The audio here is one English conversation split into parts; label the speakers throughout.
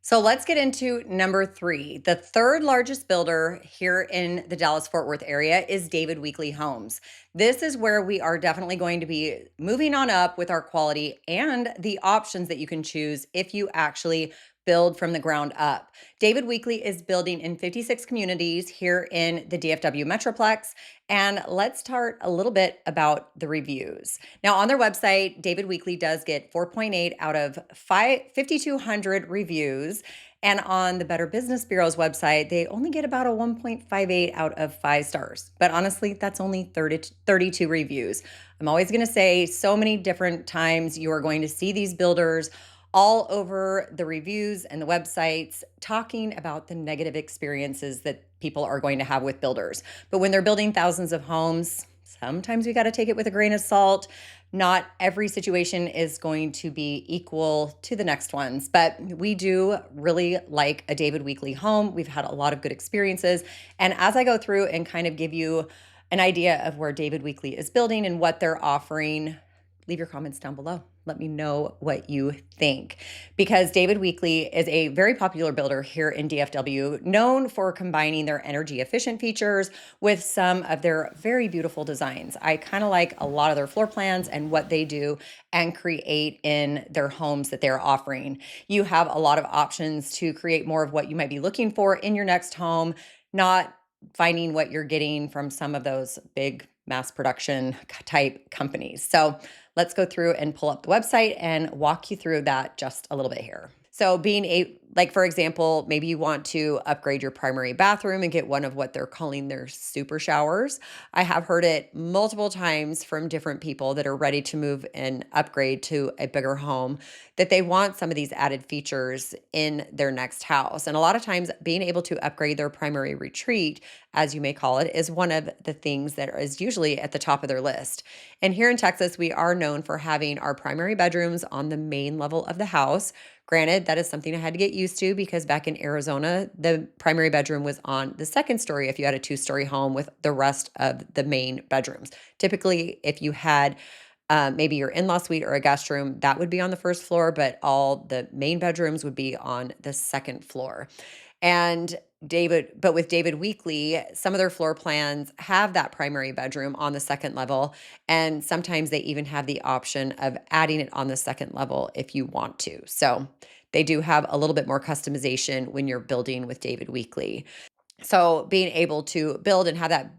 Speaker 1: So let's get into number three. The third largest builder here in the Dallas Fort Worth area is David Weekley Homes. This is where we are definitely going to be moving on up with our quality and the options that you can choose if you actually build from the ground up. David Weekley is building in 56 communities here in the DFW Metroplex. And let's start a little bit about the reviews. Now, on their website, David Weekley does get 4.8 out of 5,200 reviews. And on the Better Business Bureau's website, they only get about a 1.58 out of 5 stars. But honestly, that's only 32 reviews. I'm always going to say so many different times you are going to see these builders all over the reviews and the websites talking about the negative experiences that people are going to have with builders. But when they're building thousands of homes, sometimes we got to take it with a grain of salt. Not every situation is going to be equal to the next ones, but we do really like a David Weekley home. We've had a lot of good experiences. And as I go through and kind of give you an idea of where David Weekley is building and what they're offering, leave your comments down below. Let me know what you think. Because David Weekley is a very popular builder here in DFW, known for combining their energy efficient features with some of their very beautiful designs. I kind of like a lot of their floor plans and what they do and create in their homes that they're offering. You have a lot of options to create more of what you might be looking for in your next home, not finding what you're getting from some of those big mass production type companies. So let's go through and pull up the website and walk you through that just a little bit here. So like for example, maybe you want to upgrade your primary bathroom and get one of what they're calling their super showers. I have heard it multiple times from different people that are ready to move and upgrade to a bigger home that they want some of these added features in their next house. And a lot of times being able to upgrade their primary retreat, as you may call it, is one of the things that is usually at the top of their list. And here in Texas, we are known for having our primary bedrooms on the main level of the house. Granted, that is something I had to get used to because back in Arizona, the primary bedroom was on the second story if you had a two-story home with the rest of the main bedrooms. Typically, if you had maybe your in-law suite or a guest room, that would be on the first floor, but all the main bedrooms would be on the second floor. And with David Weekley, some of their floor plans have that primary bedroom on the second level. And sometimes they even have the option of adding it on the second level if you want to. So they do have a little bit more customization when you're building with David Weekley. So being able to build and have that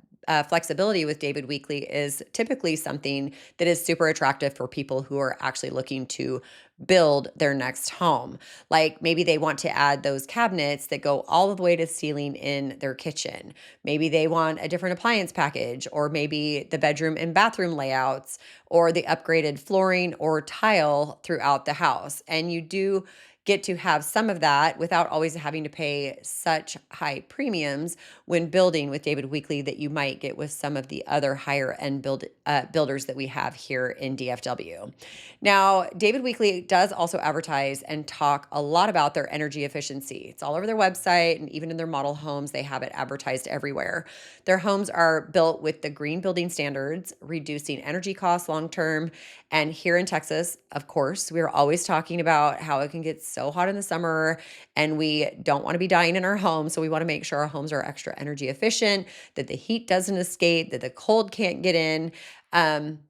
Speaker 1: flexibility with David Weekley is typically something that is super attractive for people who are actually looking to build their next home. Like maybe they want to add those cabinets that go all the way to ceiling in their kitchen. Maybe they want a different appliance package, or maybe the bedroom and bathroom layouts, or the upgraded flooring or tile throughout the house. And you do get to have some of that without always having to pay such high premiums when building with David Weekley that you might get with some of the other higher end builders that we have here in DFW. Now, David Weekley does also advertise and talk a lot about their energy efficiency. It's all over their website, and even in their model homes, they have it advertised everywhere. Their homes are built with the green building standards, reducing energy costs long term. And here in Texas, of course, we're always talking about how it can get so hot in the summer and we don't want to be dying in our home. So we want to make sure our homes are extra energy efficient, that the heat doesn't escape, that the cold can't get in.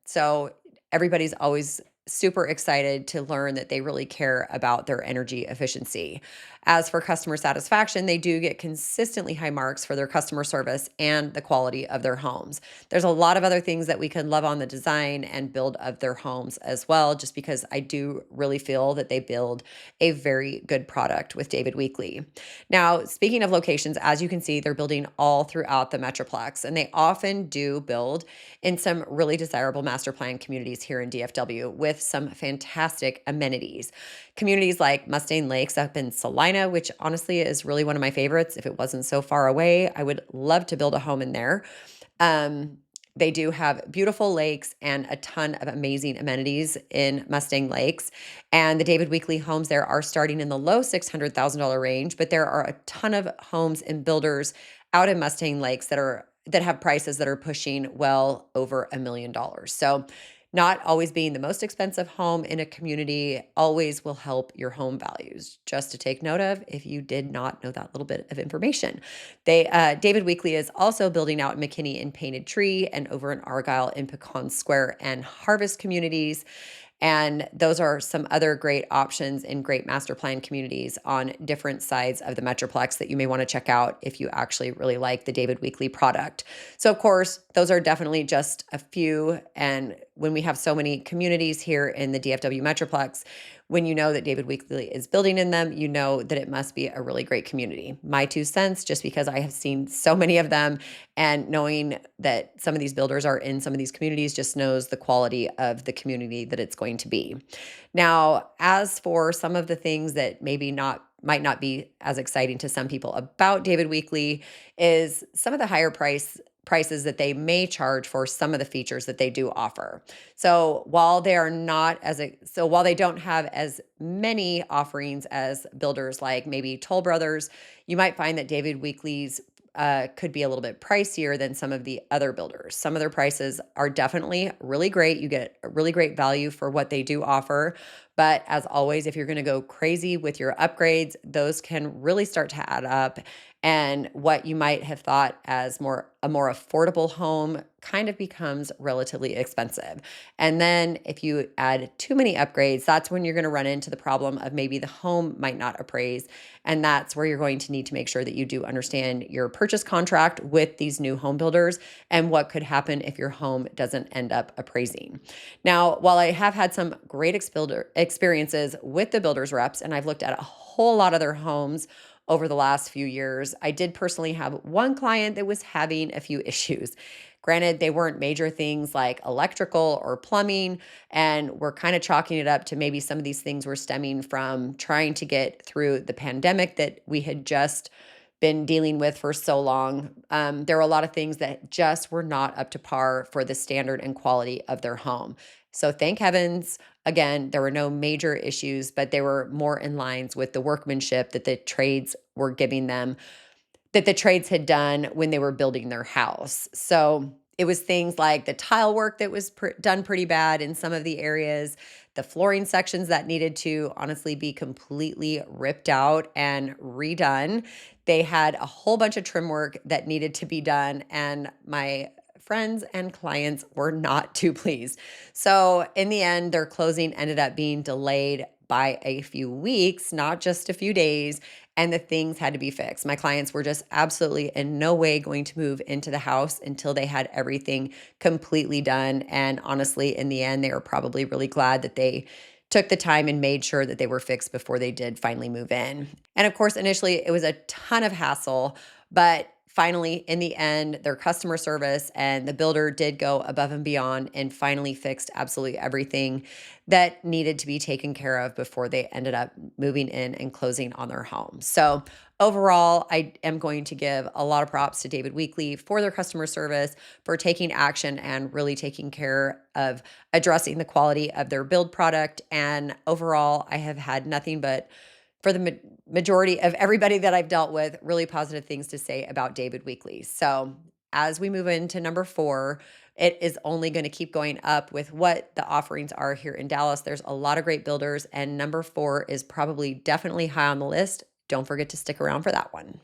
Speaker 1: So everybody's always super excited to learn that they really care about their energy efficiency. As for customer satisfaction, they do get consistently high marks for their customer service and the quality of their homes. There's a lot of other things that we can love on the design and build of their homes as well, just because I do really feel that they build a very good product with David Weekley. Now, speaking of locations, as you can see, they're building all throughout the Metroplex, and they often do build in some really desirable master plan communities here in DFW with some fantastic amenities. Communities like Mustang Lakes up in Salina, which honestly is really one of my favorites. If it wasn't so far away, I would love to build a home in there. They do have beautiful lakes and a ton of amazing amenities in Mustang Lakes. And the David Weekley homes there are starting in the low $600,000 range, but there are a ton of homes and builders out in Mustang Lakes that have prices that are pushing well over $1 million. So Not always being the most expensive home in a community always will help your home values. Just to take note of if you did not know that little bit of information. David Weekley is also building out McKinney in Painted Tree and over in Argyle in Pecan Square and Harvest communities. And those are some other great options in great master plan communities on different sides of the Metroplex that you may want to check out if you actually really like the David Weekley product. So, of course, those are definitely just a few. And when we have so many communities here in the DFW Metroplex, when you know that David Weekley is building in them, you know that it must be a really great community. My 2 cents, just because I have seen so many of them and knowing that some of these builders are in some of these communities just knows the quality of the community that it's going to be. Now, as for some of the things that maybe not might not be as exciting to some people about David Weekley is some of the higher prices that they may charge for some of the features that they do offer. So while they don't have as many offerings as builders like maybe Toll Brothers, you might find that David Weekley's could be a little bit pricier than some of the other builders. Some of their prices are definitely really great. You get a really great value for what they do offer. But as always, if you're going to go crazy with your upgrades, those can really start to add up. And what you might have thought as a more affordable home kind of becomes relatively expensive. And then if you add too many upgrades, that's when you're going to run into the problem of maybe the home might not appraise. And that's where you're going to need to make sure that you do understand your purchase contract with these new home builders and what could happen if your home doesn't end up appraising. Now, while I have had some great experiences with the builders reps, and I've looked at a whole lot of their homes over the last few years, I did personally have one client that was having a few issues. Granted, they weren't major things like electrical or plumbing, and we're kind of chalking it up to maybe some of these things were stemming from trying to get through the pandemic that we had just been dealing with for so long. There were a lot of things that just were not up to par for the standard and quality of their home. So thank heavens, again, there were no major issues, but they were more in lines with the workmanship that the trades were giving them that the trades had done when they were building their house. So it was things like the tile work that was done pretty bad in some of the areas, the flooring sections that needed to honestly be completely ripped out and redone. They had a whole bunch of trim work that needed to be done, and my friends and clients were not too pleased. So, in the end, their closing ended up being delayed by a few weeks, not just a few days, and the things had to be fixed. My clients were just absolutely in no way going to move into the house until they had everything completely done. And honestly, in the end, they were probably really glad that they took the time and made sure that they were fixed before they did finally move in. And of course, initially it was a ton of hassle, but finally, in the end, their customer service and the builder did go above and beyond and finally fixed absolutely everything that needed to be taken care of before they ended up moving in and closing on their home. So, overall, I am going to give a lot of props to David Weekley for their customer service, for taking action and really taking care of addressing the quality of their build product. And overall, I have had nothing but for the majority of everybody that I've dealt with, really positive things to say about David Weekley. So, as we move into number 4, it is only going to keep going up with what the offerings are here in Dallas. There's a lot of great builders, and number 4 is probably definitely high on the list. Don't forget to stick around for that one.